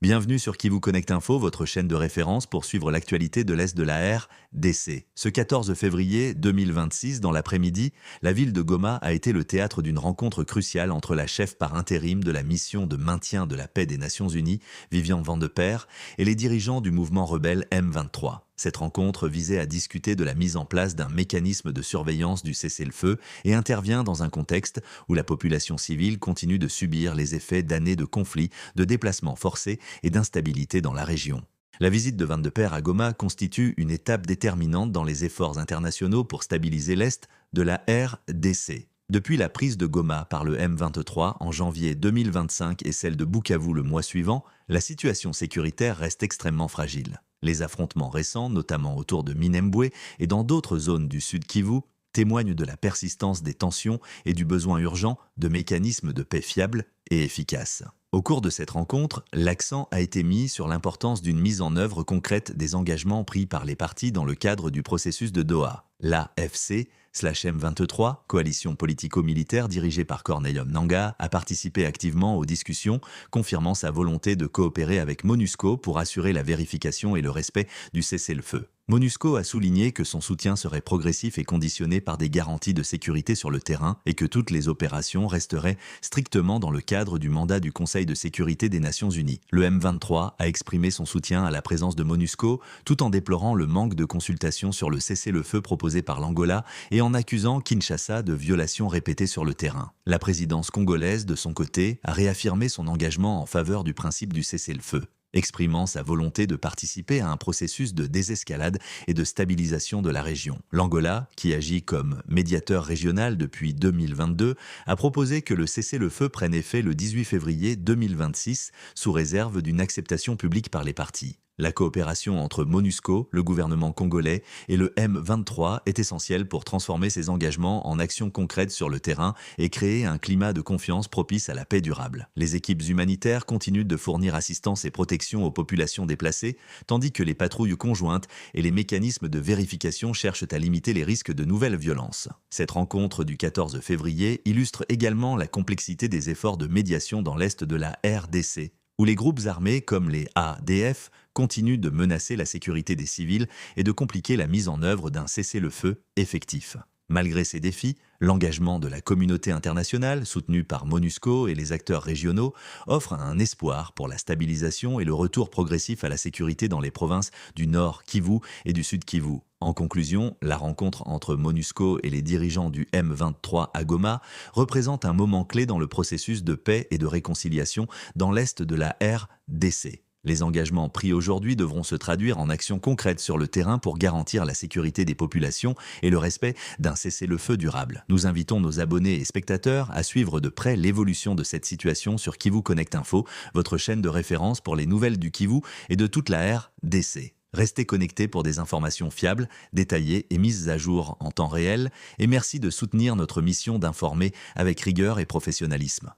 Bienvenue sur Kivu Connect Info, votre chaîne de référence pour suivre l'actualité de l'Est de la RDC. Ce 14 février 2026, dans l'après-midi, la ville de Goma a été le théâtre d'une rencontre cruciale entre la chef par intérim de la mission de maintien de la paix des Nations Unies, Viviane Vandeperre, et les dirigeants du mouvement rebelle M23. Cette rencontre visait à discuter de la mise en place d'un mécanisme de surveillance du cessez-le-feu et intervient dans un contexte où la population civile continue de subir les effets d'années de conflits, de déplacements forcés et d'instabilité dans la région. La visite de Vandeperre à Goma constitue une étape déterminante dans les efforts internationaux pour stabiliser l'Est de la RDC. Depuis la prise de Goma par le M23 en janvier 2025 et celle de Bukavu le mois suivant, la situation sécuritaire reste extrêmement fragile. Les affrontements récents, notamment autour de Minembwe et dans d'autres zones du sud Kivu, témoignent de la persistance des tensions et du besoin urgent de mécanismes de paix fiables et efficaces. Au cours de cette rencontre, l'accent a été mis sur l'importance d'une mise en œuvre concrète des engagements pris par les parties dans le cadre du processus de Doha. L'AFC/M23, coalition politico-militaire dirigée par Corneille Nangaa, a participé activement aux discussions, confirmant sa volonté de coopérer avec MONUSCO pour assurer la vérification et le respect du cessez-le-feu. MONUSCO a souligné que son soutien serait progressif et conditionné par des garanties de sécurité sur le terrain et que toutes les opérations resteraient strictement dans le cadre du mandat du Conseil de sécurité des Nations Unies. Le M23 a exprimé son soutien à la présence de MONUSCO tout en déplorant le manque de consultation sur le cessez-le-feu proposé par l'Angola et en accusant Kinshasa de violations répétées sur le terrain. La présidence congolaise, de son côté, a réaffirmé son engagement en faveur du principe du cessez-le-feu, exprimant sa volonté de participer à un processus de désescalade et de stabilisation de la région. L'Angola, qui agit comme médiateur régional depuis 2022, a proposé que le cessez-le-feu prenne effet le 18 février 2026, sous réserve d'une acceptation publique par les parties. La coopération entre MONUSCO, le gouvernement congolais et le M23 est essentielle pour transformer ces engagements en actions concrètes sur le terrain et créer un climat de confiance propice à la paix durable. Les équipes humanitaires continuent de fournir assistance et protection aux populations déplacées, tandis que les patrouilles conjointes et les mécanismes de vérification cherchent à limiter les risques de nouvelles violences. Cette rencontre du 14 février illustre également la complexité des efforts de médiation dans l'est de la RDC, où les groupes armés comme les ADF continuent de menacer la sécurité des civils et de compliquer la mise en œuvre d'un cessez-le-feu effectif. Malgré ces défis, l'engagement de la communauté internationale, soutenu par MONUSCO et les acteurs régionaux, offre un espoir pour la stabilisation et le retour progressif à la sécurité dans les provinces du Nord Kivu et du Sud Kivu. En conclusion, la rencontre entre MONUSCO et les dirigeants du M23 à Goma représente un moment clé dans le processus de paix et de réconciliation dans l'est de la RDC. Les engagements pris aujourd'hui devront se traduire en actions concrètes sur le terrain pour garantir la sécurité des populations et le respect d'un cessez-le-feu durable. Nous invitons nos abonnés et spectateurs à suivre de près l'évolution de cette situation sur Kivu Connect Info, votre chaîne de référence pour les nouvelles du Kivu et de toute la RDC. Restez connectés pour des informations fiables, détaillées et mises à jour en temps réel, et merci de soutenir notre mission d'informer avec rigueur et professionnalisme.